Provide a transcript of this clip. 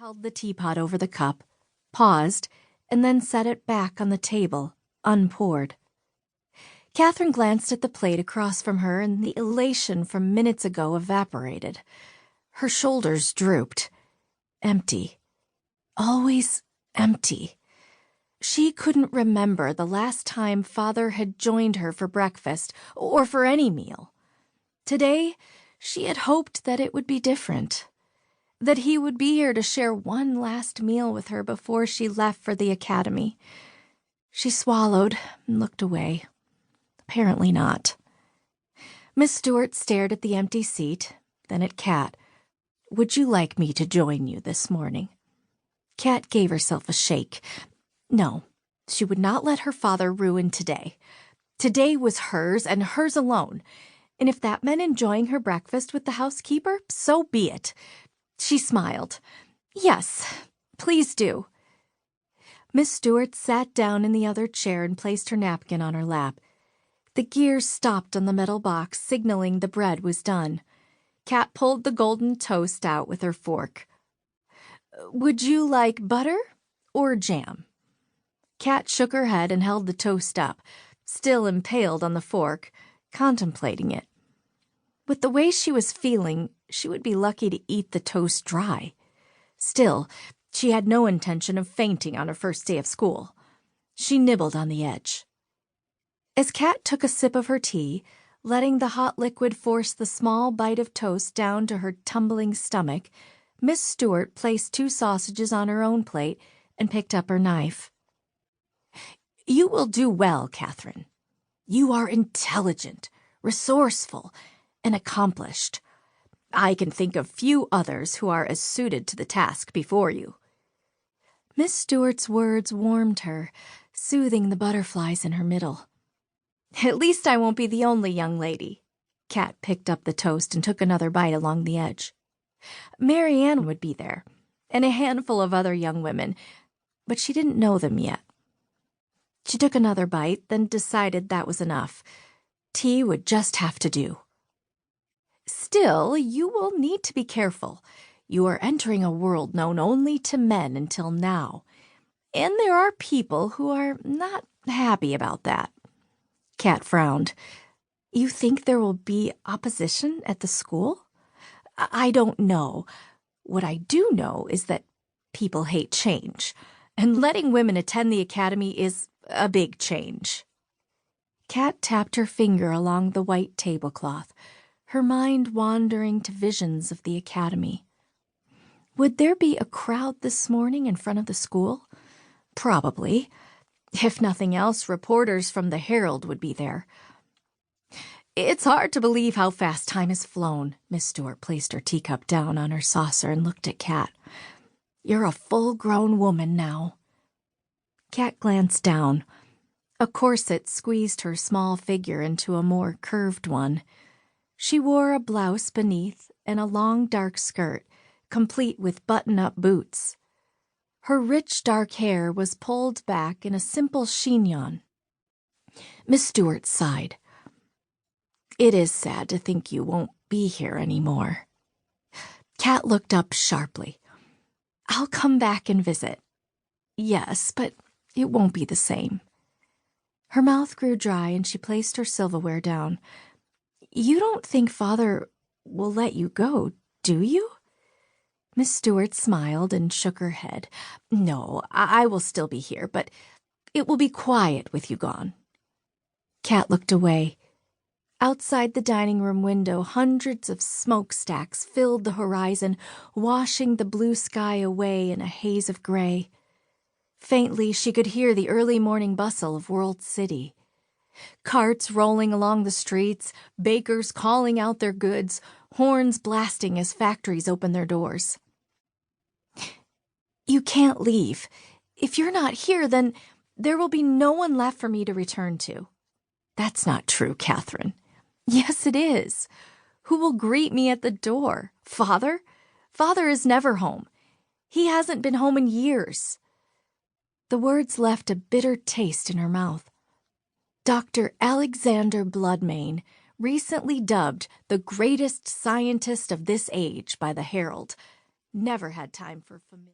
held the teapot over the cup, paused, and then set it back on the table, unpoured. Catherine glanced at the plate across from her, and the elation from minutes ago evaporated. Her shoulders drooped. Empty. Always empty. She couldn't remember the last time Father had joined her for breakfast or for any meal. Today, she had hoped that it would be different, that he would be here to share one last meal with her before she left for the academy. She swallowed and looked away. Apparently not. Miss Stewart stared at the empty seat, then at Kat. "Would you like me to join you this morning?" Kat gave herself a shake. No, she would not let her father ruin today. Today was hers and hers alone, and if that meant enjoying her breakfast with the housekeeper, so be it. She smiled. "Yes, please do." Miss Stewart sat down in the other chair and placed her napkin on her lap. The gears stopped on the metal box, signaling the bread was done. Kat pulled the golden toast out with her fork. "Would you like butter or jam?" Kat shook her head and held the toast up, still impaled on the fork, contemplating it. With the way she was feeling, she would be lucky to eat the toast dry. Still, she had no intention of fainting on her first day of school. She nibbled on the edge. As Kat took a sip of her tea, letting the hot liquid force the small bite of toast down to her tumbling stomach, Miss Stewart placed 2 sausages on her own plate and picked up her knife. "You will do well, Catherine. You are intelligent, resourceful, and accomplished. I can think of few others who are as suited to the task before you." Miss Stewart's words warmed her, soothing the butterflies in her middle. "At least I won't be the only young lady." Kat picked up the toast and took another bite along the edge. Mary Ann would be there, and a handful of other young women, but she didn't know them yet. She took another bite, then decided that was enough. Tea would just have to do. "Still, you will need to be careful. You are entering a world known only to men until now, and there are people who are not happy about that." Kat frowned. "You think there will be opposition at the school?" I don't know. What I do know is that people hate change, and letting women attend the academy is a big change." Kat tapped her finger along the white tablecloth, her mind wandering to visions of the academy. Would there be a crowd this morning in front of the school? Probably. If nothing else, reporters from the Herald would be there. "It's hard to believe how fast time has flown." Miss Stewart placed her teacup down on her saucer and looked at Kat. "You're a full-grown woman now." Kat glanced down. A corset squeezed her small figure into a more curved one. She wore a blouse beneath and a long dark skirt, complete with button-up boots. Her rich dark hair was pulled back in a simple chignon. Miss Stewart sighed. "It is sad to think you won't be here anymore." Kat looked up sharply. "I'll come back and visit." "Yes, but it won't be the same." Her mouth grew dry and she placed her silverware down. "You don't think Father will let you go, do you?" Miss Stewart smiled and shook her head. "No, I will still be here, but it will be quiet with you gone." Kat looked away. Outside the dining room window, hundreds of smokestacks filled the horizon, washing the blue sky away in a haze of gray. Faintly, she could hear the early morning bustle of World City. Carts rolling along the streets, bakers calling out their goods, horns blasting as factories opened their doors. "You can't leave. If you're not here, then there will be no one left for me to return to." "That's not true, Catherine." "Yes, it is. Who will greet me at the door? Father? Father is never home. He hasn't been home in years." The words left a bitter taste in her mouth. Dr. Alexander Bloodmayne, recently dubbed the greatest scientist of this age by the Herald, never had time for familiar.